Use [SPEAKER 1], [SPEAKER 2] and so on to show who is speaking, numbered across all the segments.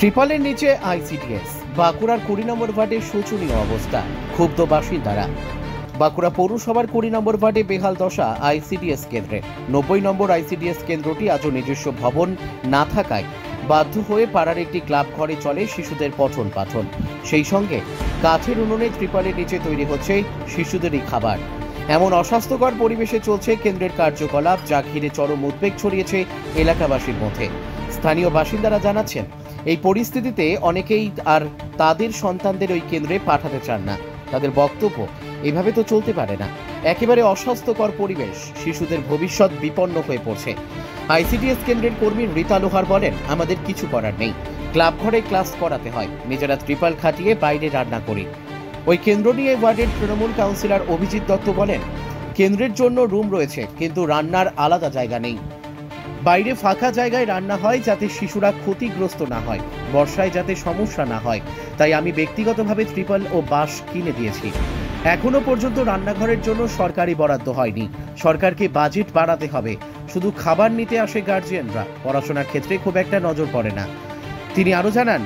[SPEAKER 1] ত্রিপলের নিচে আইসিডিএস। বাঁকুড়ার 20 নম্বর ওয়ার্ডের শোচনীয় অবস্থা, ক্ষুব্ধ বাসিন্দারা। বাঁকুড়া পৌরসভার 20 নম্বর ওয়ার্ডে বেহাল দশা আইসিডিএস কেন্দ্রে। 90 নম্বর আইসিডিএস কেন্দ্রটি আজও নিজস্ব ভবন না থাকায় বাধ্য হয়ে পাড়ার একটি ক্লাব ঘরে চলে শিশুদের পঠন পাঠন। সেই সঙ্গে কাঠের উনুনে ত্রিপলের নিচে তৈরি হচ্ছে শিশুদেরই খাবার। এমন অস্বাস্থ্যকর পরিবেশে চলছে কেন্দ্রের কার্যকলাপ, যা ঘিরে চরম উদ্বেগ ছড়িয়েছে এলাকাবাসীর মধ্যে। স্থানীয় বাসিন্দারা জানাচ্ছেন, এই পরিস্থিতিতে অনেকেই আর তাদের সন্তানদের ওই কেন্দ্রে পাঠাতে চান না। তাদের বক্তব্য, এভাবে তো চলতে পারে না, একেবারে অস্বাস্থ্যকর পরিবেশ, শিশুদের ভবিষ্যৎ বিপন্ন হয়ে পড়ছে। আইসিডিএস কেন্দ্রের কর্মী রীতা লোহার বলেন, আমাদের কিছু করার নেই, ক্লাব ঘরে ক্লাস করাতে হয়, নিজেরা ত্রিপল খাটিয়ে বাইরে রান্না করি। ওই কেন্দ্র নিয়ে ওয়ার্ডের তৃণমূল কাউন্সিলর অভিজিৎ দত্ত বলেন, কেন্দ্রের জন্য রুম রয়েছে, কিন্তু রান্নার আলাদা জায়গা নেই। বাইরে ফাঁকা জায়গায় রান্না হয় যাতে শিশুরা ক্ষতিগ্রস্ত না হয়, বর্ষায় যাতে সমস্যা না হয়, তাই আমি ব্যক্তিগতভাবে ত্রিপল ও বাঁশ কিনে দিয়েছি। এখনো পর্যন্ত রান্নাঘরের জন্য সরকারি বরাদ্দ হয়নি। সরকারকে বাজেট বাড়াতে হবে। শুধু খাবার নিতে আসে গার্জিয়ানরা, পড়াশোনার ক্ষেত্রে খুব একটা নজর পড়ে না। তিনি আরো জানান,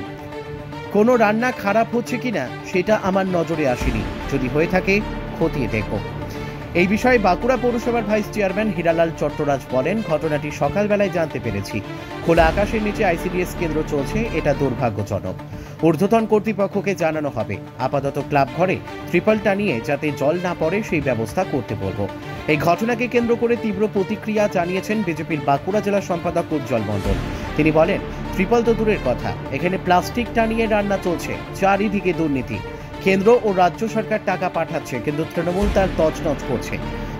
[SPEAKER 1] কোনো রান্না খারাপ হচ্ছে কিনা সেটা আমার নজরে আসেনি, যদি হয়ে থাকে খতিয়ে দেখব। এই বিষয়ে বাঁকুড়া পৌরসভার ভাইস চেয়ারম্যান হীরালাল চট্টরাজ বলেন, ঘটনাটি সকালবেলায় জানতে পেরেছি। খোলা আকাশের নিচে আইসিডিএস কেন্দ্র চলছে, এটা দুর্ভাগ্যজনক। ঊর্ধ্বতন কর্তৃপক্ষকে জানানো হবে। আপাতত ক্লাব ঘরে ত্রিপল টানিয়ে যাতে জল না পড়ে সেই ব্যবস্থা করতে বলব। এই ঘটনাকে কেন্দ্র করে তীব্র প্রতিক্রিয়া জানিয়েছেন বিজেপির বাঁকুড়া জেলা সম্পাদক উজ্জ্বল মণ্ডল। তিনি বলেন, ত্রিপল তো দূরের কথা, এখানে প্লাস্টিক টানিয়ে রান্না চলছে, চারিদিকে দুর্নীতি। কেন্দ্র ও রাজ্য সরকার টাকা পাঠাচ্ছে, কিন্তু তৃণমূল তার তছনছ করছে।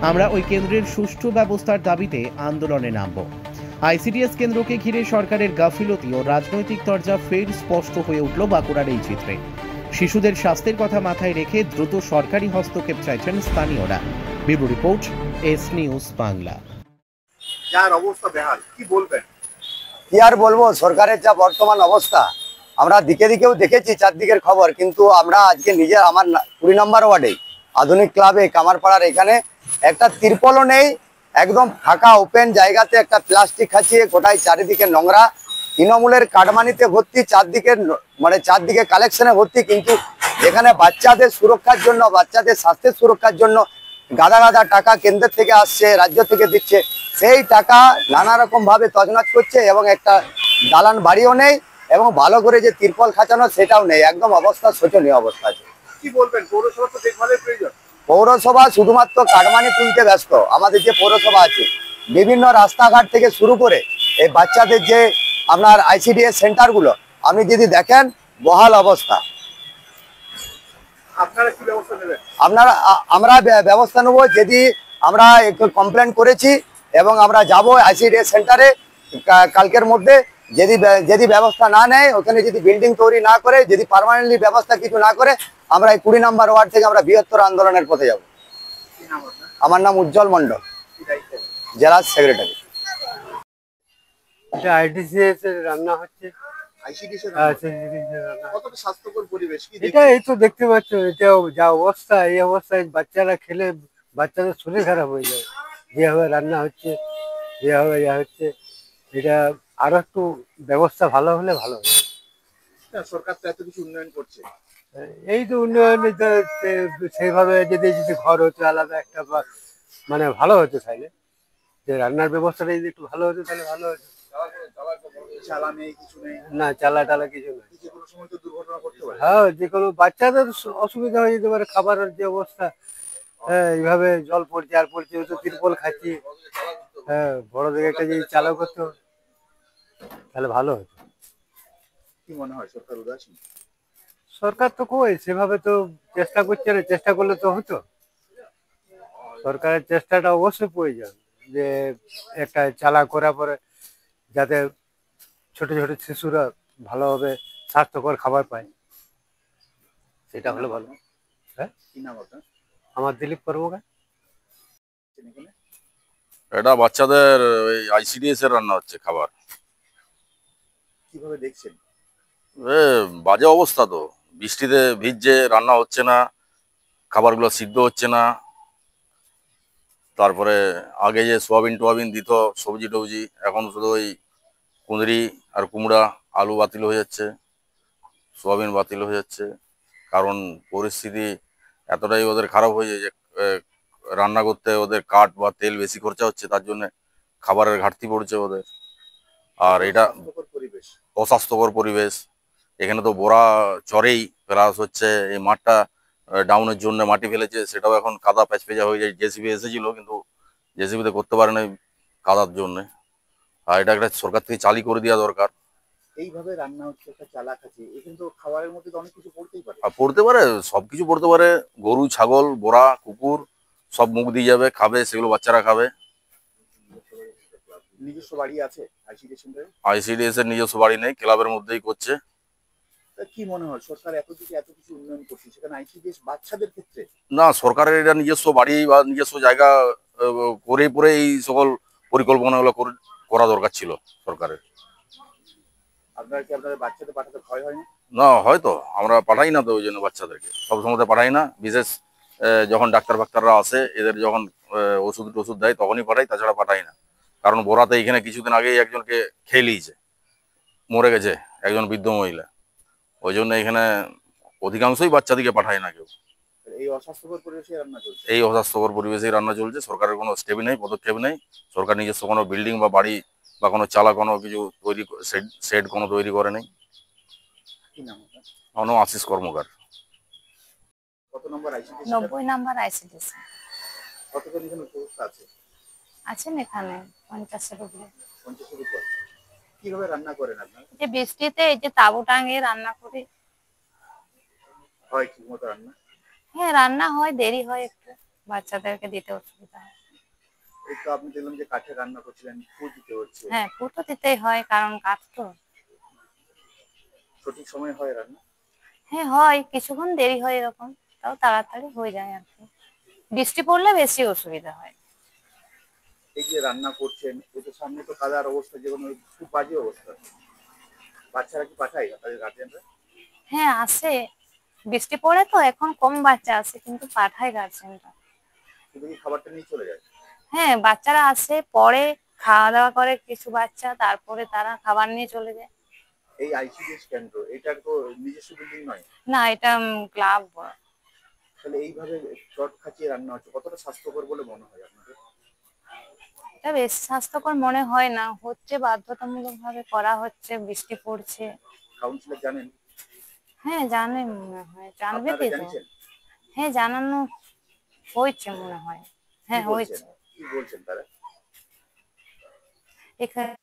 [SPEAKER 1] আমরা ওই কেন্দ্রের সুষ্ঠু ব্যবস্থার দাবিতে আন্দোলনে নামব। আইসিডিএস কেন্দ্রকে ঘিরে সরকারের গাফিলতি ও রাজনৈতিক তরজা ফের স্পষ্ট হয়ে উঠল বাঁকুড়ার এই চিত্রে। শিশুদের স্বাস্থ্যের কথা মাথায় রেখে দ্রুত সরকারি হস্তক্ষেপ চাইছেন স্থানীয়রা। Bureau report, S news Bangla.
[SPEAKER 2] যার অবস্থা বেহাল, কি বলবেন?
[SPEAKER 3] কি আর বলবো, সরকারের যা বর্তমান অবস্থা, আমরা দিকে দিকেও দেখেছি চারদিকের খবর, কিন্তু আমরা আজকে নিজের আমার 20 নম্বর ওয়ার্ডে আধুনিক ক্লাবে কামারপাড়ার এখানে একটা তিরপলও নেই, একদম ফাঁকা ওপেন জায়গাতে একটা প্লাস্টিক খাচিয়ে গোটাই চারিদিকে নোংরা, তৃণমূলের কাটমানিতে ভর্তি, চারদিকে কালেকশনে ভর্তি। কিন্তু এখানে বাচ্চাদের সুরক্ষার জন্য, বাচ্চাদের স্বাস্থ্যের সুরক্ষার জন্য গাদা গাদা টাকা কেন্দ্র থেকে আসছে, রাজ্য থেকে দিচ্ছে, সেই টাকা নানা রকম ভাবে তছনছ করছে এবং একটা দালান বাড়িও নেই এবং ভালো করে যে তিরপল খাঁচানো সেটাও নেই। একদম অবস্থা শোচনীয় অবস্থা আছে।
[SPEAKER 2] কি বলবেন, পৌরসভা তো দেখভালের প্রয়োজন।
[SPEAKER 3] পৌরসভা শুধুমাত্র কাটমানি তুলতে ব্যস্ত। আমাদের যে পৌরসভা আছে, বিভিন্ন রাস্তাঘাট থেকে শুরু করে এই বাচ্চাদের যে আপনার আইসিডিএস সেন্টারগুলো আপনি যদি দেখেন, বহাল অবস্থা।
[SPEAKER 2] আপনারা কি ব্যবস্থা নেবেন?
[SPEAKER 3] আমরা ব্যবস্থা নেব। যদি আমরা একটু কমপ্লেন করেছি এবং আমরা যাব আইসিডিএস সেন্টারে কালকের মধ্যে। যদি ব্যবস্থা না নেয়, ওখানে যদি বিল্ডিং তৈরি না করে, যদি পার্মানেন্টলি ব্যবস্থা কিছু না করে, আমরা এই 20 নম্বর ওয়ার্ড থেকে আমরা বৃহত্তর আন্দোলনের পথে যাব। আমার নাম উজ্জ্বল মণ্ডল, জেলা সেক্রেটারি।
[SPEAKER 4] এটা আইসিডিএস এর রান্না হচ্ছে।
[SPEAKER 2] কতটা স্বাস্থ্যকর পরিবেশ, কি
[SPEAKER 4] এটা এই তো দেখতে পাচ্ছ, এটা যা অবস্থা, এই অবস্থায় বাচ্চারা খেলে বাচ্চাদের শরীর খারাপ হয়ে যায়। যেভাবে রান্না হচ্ছে, যেভাবে ইয়া হচ্ছে, এটা আরো একটু ব্যবস্থা ভালো হলে ভালো হয়।
[SPEAKER 2] সরকার তো এত কিছু উন্নয়ন করছে,
[SPEAKER 4] এই তো উন্নয়ন, সেইভাবে যদি ঘর হতো আলাদা একটা, মানে ভালো হতো, তাইলে যে রান্নার ব্যবস্থাটা যদি একটু ভালো হতো তাহলে ভালো হতো।
[SPEAKER 2] চালা নেই, কিছু নেই।
[SPEAKER 4] না, চালা টালা কিছু নেই।
[SPEAKER 2] যে কোনো সময় তো দুর্ঘটনা করতে পারে।
[SPEAKER 4] হ্যাঁ, যে কোনো বাচ্চাদের অসুবিধা হয়ে যেতে পারে, খাবারের যে অবস্থা। হ্যাঁ, এইভাবে জল পড়ছে আর পড়ছে, তো তিরপল খাচ্ছি। হ্যাঁ, বড় দিকে একটা যদি চালু করতো তাহলে ভালো হতো।
[SPEAKER 2] কি মনে হয়, সরকার উদাসীন?
[SPEAKER 4] সরকার তো কই সেভাবে তো চেষ্টা করছে না, চেষ্টা করলে তো হতো। সরকারের চেষ্টাটা অবশ্যই প্রয়োজন, যে একটা চালা করার পরে যাতে ছোট ছোট শিশুরা ভালোভাবে স্বাস্থ্যকর খাবার পায়, সেটা হলে ভালো। হ্যাঁ,
[SPEAKER 2] কি নাম আপনার?
[SPEAKER 4] আমার দিলীপ কর্মকার।
[SPEAKER 5] এটা বাচ্চাদের ওই আইসিডিএস এর রান্না হচ্ছে খাবার।
[SPEAKER 2] কিভাবে দেখছেন?
[SPEAKER 5] বাজে অবস্থা তো, বৃষ্টিতে ভিজছে, রান্না হচ্ছে না, খাবারগুলো সিদ্ধ হচ্ছে না। তারপরে আগে যে সোয়াবিন টোয়াবিন দিত, সবজি টবজি, এখন শুধু ওই কুঁদরি আর কুমড়া আলু বাতিল হয়ে যাচ্ছে। সোয়াবিন বাতিল হয়ে যাচ্ছে, কারণ পরিস্থিতি এতটাই ওদের খারাপ হয়ে যায় যে রান্না করতে ওদের কাঠ বা তেল বেশি খরচা হচ্ছে, তার জন্য খাবারের ঘাটতি পড়ছে ওদের। আর এটা
[SPEAKER 2] স্বাস্থ্যকর পরিবেশ।
[SPEAKER 5] অস্বাস্থ্যকর পরিবেশ। এখানে তো বোরা চরেই প্লাস হচ্ছে এই মাঠটা ডাউনের জন্য মাটি ফেলেছে, সেটাও এখন কাদা প্যাচপেচা হয়ে যায়। জেসিবি এসেছিল কিন্তু জেসিবিতে করতে পারে না কাদার জন্য। আর এটা একটা সরকার থেকে চালু করে দেওয়া দরকার।
[SPEAKER 2] এইভাবে রান্না হচ্ছে, একটা চালা খাচ্ছে, এ কিন্তু খাবারের মধ্যে তো অনেক কিছু পড়তেই পারে।
[SPEAKER 5] আর পড়তে পারে, সবকিছু পড়তে পারে, গরু ছাগল বোরা কুকুর সব মুখ দিয়ে যাবে, খাবে, সেগুলো বাচ্চারা খাবে।
[SPEAKER 2] নিজস্ব বাড়ি আছে আইসিডি সেন্টারে?
[SPEAKER 5] আইসিডিএস এর নিজস্ব বাড়ি নেই, ক্লাবের মধ্যেই করছে।
[SPEAKER 2] তা কি মনে হয় সরকার এত কিছু উন্নয়ন করছে, সেখানে আইসিডিএস বাচ্চাদের ক্ষেত্রে?
[SPEAKER 5] না, সরকারের এটা নিজস্ব বাড়ি বা নিজস্ব জায়গা করে পরে এই সকল পরিকল্পনাগুলো করা দরকার ছিল সরকারের।
[SPEAKER 2] আপনারা কি আপনাদের বাচ্চাদের পাঠাতে ভয় হয় না?
[SPEAKER 5] না, হয়তো আমরা পাঠাই না তো, ওই জন্য বাচ্চাদেরকে সবসময় পাঠাই না। বিশেষ যখন ডাক্তার ফাক্তাররা আসে, এদের যখন ওষুধ টষুধ দেয় তখনই পাঠাই, তাছাড়া পাঠাই না। কারণ বোরাতে এখানে কিছুদিন আগেই একজনকে খেয়ে নিয়েছে, মরে গেছে একজন বৃদ্ধ মহিলা। ওই জন্য এখানে অধিকাংশই বাচ্চাদিকে পাঠায় না কেউ।
[SPEAKER 2] এই অস্বাস্থ্যকর পরিবেশে রান্না চলছে।
[SPEAKER 5] এই অস্বাস্থ্যকর পরিবেশেই রান্না চলছে। সরকারের কোনো স্টেপ নেই, পদক্ষেপ নেই। সরকার নিজস্ব কোনো বিল্ডিং বা বাড়ি বা কোনো চালা কোনো কিছু তৈরি শেড কোনো তৈরি করে নেই।
[SPEAKER 2] কি নাম আপনার?
[SPEAKER 5] আমার নাম আশিস কর্মকার।
[SPEAKER 2] কত নম্বর আইসিডি?
[SPEAKER 6] 90 নাম্বার আইসিডিএস
[SPEAKER 2] কতজন এখানে উপস্থিত আছে?
[SPEAKER 6] আছেন এখানে 50-এর উপরে।
[SPEAKER 2] 50-এর উপর। কিভাবে রান্না করেন আপনারা?
[SPEAKER 6] এই যে বৃষ্টিতে এই যে তাঁবু টাঙিয়ে রান্না করি।
[SPEAKER 2] হয় ঠিক মতো রান্না?
[SPEAKER 6] হ্যাঁ, রান্না হয়, দেরি হয় একটু, বাচ্চাদেরকে দিতে অসুবিধা হয়।
[SPEAKER 2] এই তো আপনি দেখলাম যে কাঠে রান্না করছিলেন, ফুল দিতে হচ্ছে,
[SPEAKER 6] হ্যাঁ, ফুটো দিতেই হয়, কারণ কাঠ তো।
[SPEAKER 2] সঠিক সময় হয় রান্না?
[SPEAKER 6] হ্যাঁ হয়, কিছুক্ষণ দেরি হয় এরকম, তাও তাড়াতাড়ি হয়ে যায় আর কি। বৃষ্টি পড়লে বেশি অসুবিধা হয়।
[SPEAKER 2] এই যে রান্না করছেন, এই তো সামনে তো কাদার অবস্থা, যেগুলো খুব বাজে অবস্থা, বাচ্চারা কি পাঠায় তাদের গার্জেনরা?
[SPEAKER 6] হ্যাঁ আসে, বৃষ্টি পড়ে তো এখন কম বাচ্চা আছে, কিন্তু পাঠায় গার্জেনরা।
[SPEAKER 2] কিন্তু কি খাবারটা নিয়ে চলে যায়?
[SPEAKER 6] হ্যাঁ, বাচ্চারা আসে, পরে খাওয়া দাওয়া করে কিছু বাচ্চা, তারপরে তারা খাবার নিয়ে চলে যায়।
[SPEAKER 2] এই আইসিডিএস কেন্দ্র, এটার তো নিজস্ব বিল্ডিং নয়।
[SPEAKER 6] না, এটা ক্লাব।
[SPEAKER 2] তাহলে এইভাবে চট খাচিয়ে রান্না হচ্ছে, কতটা স্বাস্থ্যকর বলে মনে হয় আপনাদের?
[SPEAKER 6] এটা বেশ স্বাস্থ্যকর মনে হয় না, হচ্ছে বাধ্যতামূলক ভাবে করা হচ্ছে, বৃষ্টি পড়ছে।
[SPEAKER 2] কাউন্সিলর জানেন?
[SPEAKER 6] হ্যাঁ জানে মনে হয়, জানবে
[SPEAKER 2] আপনারা
[SPEAKER 6] কি তো।
[SPEAKER 2] জানিয়েছেন?
[SPEAKER 6] হ্যাঁ জানানো হয়েছে মনে হয়। হ্যাঁ
[SPEAKER 2] কি বলছেন?
[SPEAKER 6] হয়েছে।
[SPEAKER 2] কি বলছেন তারা?
[SPEAKER 6] এখানে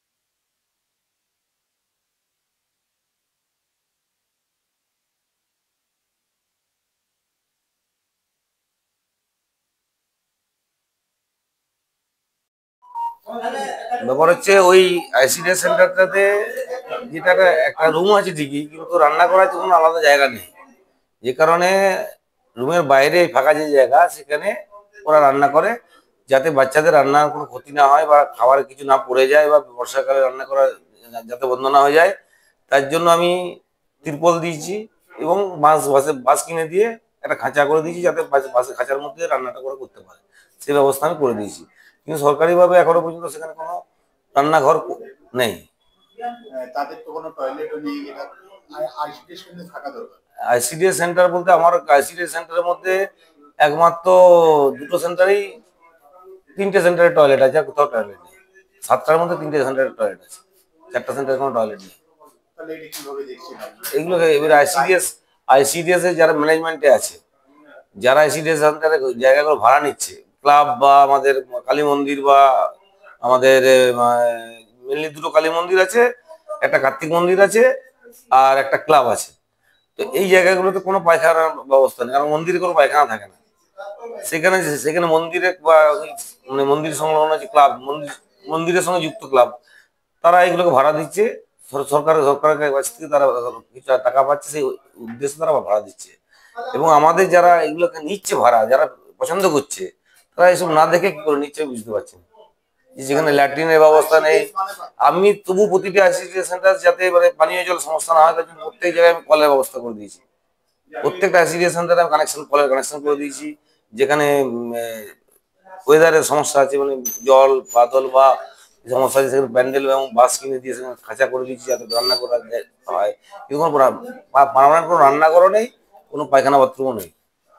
[SPEAKER 7] ব্যাপার হচ্ছে ওই আইসিডিএস সেন্টারটাতে যেটা একটা রুম আছে ঠিকই, কিন্তু রান্না করার জন্য কোনো আলাদা জায়গা নেই। যে কারণে রুমের বাইরে ফাঁকা যে জায়গা, সেখানে ওরা রান্না করে, যাতে বাচ্চাদের রান্নার কোনো ক্ষতি না হয় বা খাবার কিছু না পড়ে যায় বা বর্ষাকালে রান্না করা যাতে বন্ধ না হয়ে যায়। তার জন্য আমি তিরপল দিয়েছি এবং বাঁশ কিনে দিয়ে একটা খাঁচা করে দিয়েছি, যাতে বাসের খাঁচার মধ্যে রান্নাটা করে করতে পারে, সেই ব্যবস্থা আমি করে দিয়েছি। কিন্তু সরকারিভাবে এখনো পর্যন্ত সেখানে কোনো রান্নাঘর নেই।
[SPEAKER 2] তাদের তো কোনো টয়লেটও নেই, এটা আইসিডিএস কেন্দ্রে থাকা দরকার।
[SPEAKER 7] আইসিডিএস সেন্টার বলতে আমার আইসিডিএস সেন্টারের মধ্যে একমাত্র দুটো সেন্টারেই 3টে সেন্টারে টয়লেট আছে, আর কোথাও টয়লেট নেই। 7টার মধ্যে 3টে সেন্টারে টয়লেট আছে, 4টা সেন্টারে কোনো টয়লেট নেই।
[SPEAKER 2] তাহলে এটা কিভাবে দেখছেন?
[SPEAKER 7] এগুলোকে এবার আইসিডিএস এর যারা ম্যানেজমেন্টে আছে, যারা আইসিডিএস সেন্টারে জায়গাগুলো ভাড়া নিচ্ছে, ক্লাব বা আমাদের কালী মন্দির বা আমাদের মেনলি দুটো কালী মন্দির আছে, একটা কার্তিক মন্দির আছে, আর একটা ক্লাব আছে। তো এই জায়গাগুলোতে কোনো পায়খানার ব্যবস্থা নেই, কারণ মন্দিরে কোনো পায়খানা থাকে না। সেখানে মন্দিরে বা মানে মন্দির সংলগ্ন যে ক্লাব, মন্দিরের সঙ্গে যুক্ত ক্লাব, তারা এগুলোকে ভাড়া দিচ্ছে। সরকারের কাছ থেকে তারা কিছু টাকা পাচ্ছে, সেই উদ্দেশ্যে তারা ভাড়া দিচ্ছে। এবং আমাদের যারা এগুলোকে নিচ্ছে ভাড়া, যারা পছন্দ করছে, তারা এসব না দেখে কি করে নিচ্ছে বুঝতে পারছি না। যেখানে ল্যাট্রিনের ব্যবস্থা নেই, আমি তবু প্রতিটি আইসিডিএস সেন্টার যাতে মানে পানীয় জল সমস্যা না হয়, তার জন্য প্রত্যেক জায়গায় আমি কলের ব্যবস্থা করে দিয়েছি। প্রত্যেকটা আইসিডিএস সেন্টারে আমি কলের কানেকশন করে দিয়েছি। যেখানে ওয়েদারের সমস্যা আছে, মানে জল বাদল বা সমস্যা আছে সেখানে প্যান্ডেল এবং বাস কিনে দিয়ে সেখানে খাঁচা করে দিচ্ছি যাতে রান্না করা হয়, কিন্তু কোনো পার্মানেন্ট কোনো রান্নাঘরও নেই, কোনো পায়খানা বাথরুমও নেই।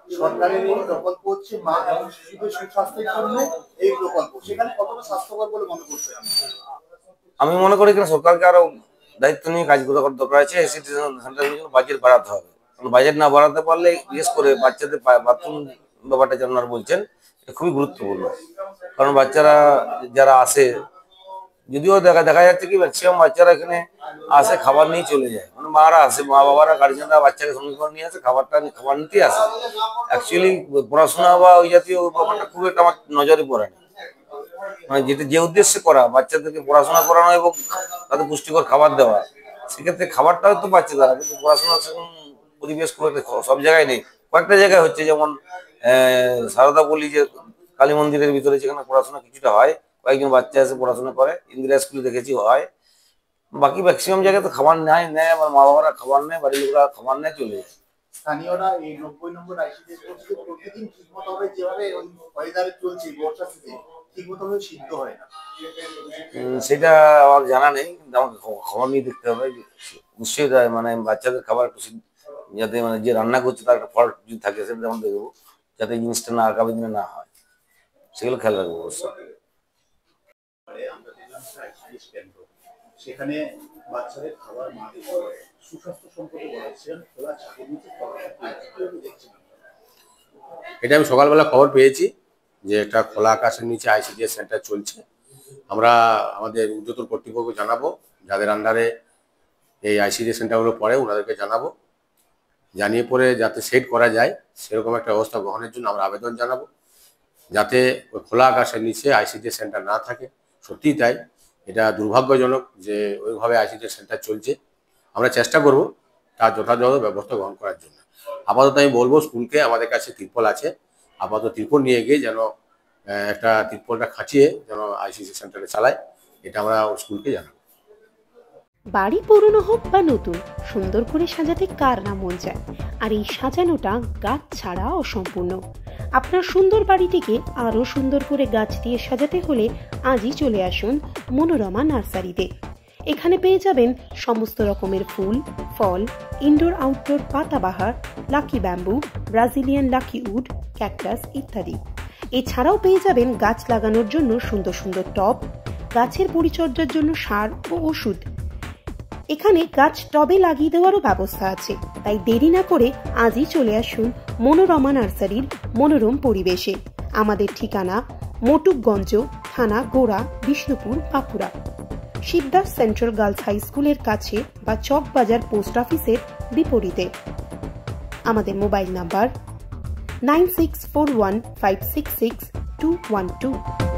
[SPEAKER 2] সরকারের এই প্রকল্প হচ্ছে মা এবং শিশুদের সুস্বাস্থ্যের জন্য এই প্রকল্প, সেখানে কতটা স্বাস্থ্যকর বলে মনে করছেন?
[SPEAKER 7] আমি মনে করি এখানে সরকারকে আরো দায়িত্ব নিয়ে কাজ করার দরকার আছে। আইসিডি সেন্টারের জন্য বাজেট বাড়াতে হবে, কারণ বাজেট না বাড়াতে পারলে বিশেষ করে বাচ্চাদের বাথরুম ব্যাপারটা যেন আপনারা বলছেন, এটা খুবই গুরুত্বপূর্ণ। কারণ বাচ্চারা যারা আসে, যদিও দেখা যাচ্ছে কি ম্যাক্সিমাম বাচ্চারা এখানে আসে খাবার নিয়ে চলে যায়, মানে মারা আসে, মা বাবারা গার্জিয়ানরা বাচ্চাকে সঙ্গে করে নিয়ে আসে, খাবার নিতেই আসে। অ্যাকচুয়ালি পড়াশোনা বা ওই জাতীয় ব্যাপারটা খুব একটা আমার নজরে পড়ে না। মানে যেটা যে উদ্দেশ্যে করা, বাচ্চাদেরকে পড়াশোনা করানো এবং তাদের পুষ্টিকর খাবার দেওয়া, সেক্ষেত্রে খাবারটা হয়তো পাচ্ছে তারা, কিন্তু পড়াশোনার সেরকম পরিবেশ খুব একটা সব জায়গায় নেই। কয়েকটা জায়গায় হচ্ছে, যেমন সারদা বলি যে কালী মন্দিরের ভিতরে যেখানে পড়াশোনা কিছুটা হয়, কয়েকজন বাচ্চা এসে পড়াশোনা করে, ইন্দিরা স্কুলে দেখেছি হয়। বাকি ম্যাক্সিমাম জায়গায় তো খাবার নেয়, আমার মা বাবারা খাবার নেয়, বাড়ির লোকরা খাবার নেয়, চলে যায়।
[SPEAKER 2] স্থানীয়রা এই 90 নম্বর আইসিডিএস কোর্সকে প্রতিদিন ঠিকমতো ভাবে যেভাবে ওই ওয়েদারে চলছে বর্ষা সিজনে ঠিকমতো ভাবে সিদ্ধ হয় না,
[SPEAKER 7] সেটা আমার জানা নেই, কিন্তু আমাকে খবর নিয়ে দেখতে হবে। নিশ্চয়ই মানে বাচ্চাদের খাবার যাতে মানে যে রান্না করছে তার একটা ফল্ট যদি থাকে সেটা যেমন দেখবো, যাতে এই জিনিসটা না আগামী দিনে না হয়, সেগুলো খেয়াল রাখবো অবশ্যই।
[SPEAKER 2] সেখানে বাচ্চাদের খাবার মাটি সুস্বাস্থ্য সম্পর্কে বলেছেন, খোলা ছাদের নিচে দেখছেন।
[SPEAKER 8] এটা আমি সকালবেলা খবর পেয়েছি যে একটা খোলা আকাশের নিচে আইসিডিএস সেন্টার চলছে। আমরা আমাদের ঊর্ধ্বতন কর্তৃপক্ষ জানাবো, যাদের আন্ডারে এই আইসিডিএস সেন্টারগুলো পড়ে ওনাদেরকে জানাবো, জানিয়ে পরে যাতে সেট করা যায় সেরকম একটা ব্যবস্থা গ্রহণের জন্য আমরা আবেদন জানাবো, যাতে ওই খোলা আকাশের নিচে আইসিডিএস সেন্টার না থাকে। সত্যিই তাই, এটা দুর্ভাগ্যজনক যে ওইভাবে আইসিডিএস সেন্টার চলছে। আমরা চেষ্টা করব তার যথাযথ ব্যবস্থা গ্রহণ করার জন্য। আপাতত আমি বলবো স্কুলকে, আমাদের কাছে তিরপল আছে, আপাতত তিরপল নিয়ে গিয়ে যেন একটা তিরপলটা খাঁচিয়ে যেন আইসিডিএস সেন্টারে চালায়, এটা আমরা স্কুলকে জানাবো।
[SPEAKER 9] বাড়ি পুরনো হোক বা নতুন, সুন্দর করে সাজাতে কার না মন চায়, আর এই সাজানোটা গাছ ছাড়া অসম্পূর্ণ। আপনার সুন্দর বাড়িটিকে আরো সুন্দর করে গাছ দিয়ে সাজাতে হলে আজই চলে আসুন মনোরমা নার্সারিতে। এখানে পেয়ে যাবেন সমস্ত রকমের ফুল, ফল, ইনডোর আউটডোর পাতাবাহার, lucky bamboo, Brazilian lucky wood, cactus ইত্যাদি। এছাড়াও পেয়ে যাবেন গাছ লাগানোর জন্য সুন্দর সুন্দর টব, গাছের পরিচর্যার জন্য সার ও ওষুধ। এখানে গাছ টবে লাগিয়ে দেওয়ারও ব্যবস্থা আছে, তাই দেরি না করে আজই চলে আসুন মনোরমা নার্সারির মনোরম পরিবেশে। আমাদের ঠিকানা মটুকগঞ্জ, থানা Gora, Bishnupur, Bankura. Shibdas central girls high স্কুলের কাছে বা চক বাজার পোস্ট অফিসের বিপরীতে। আমাদের মোবাইল নাম্বার 9641566212।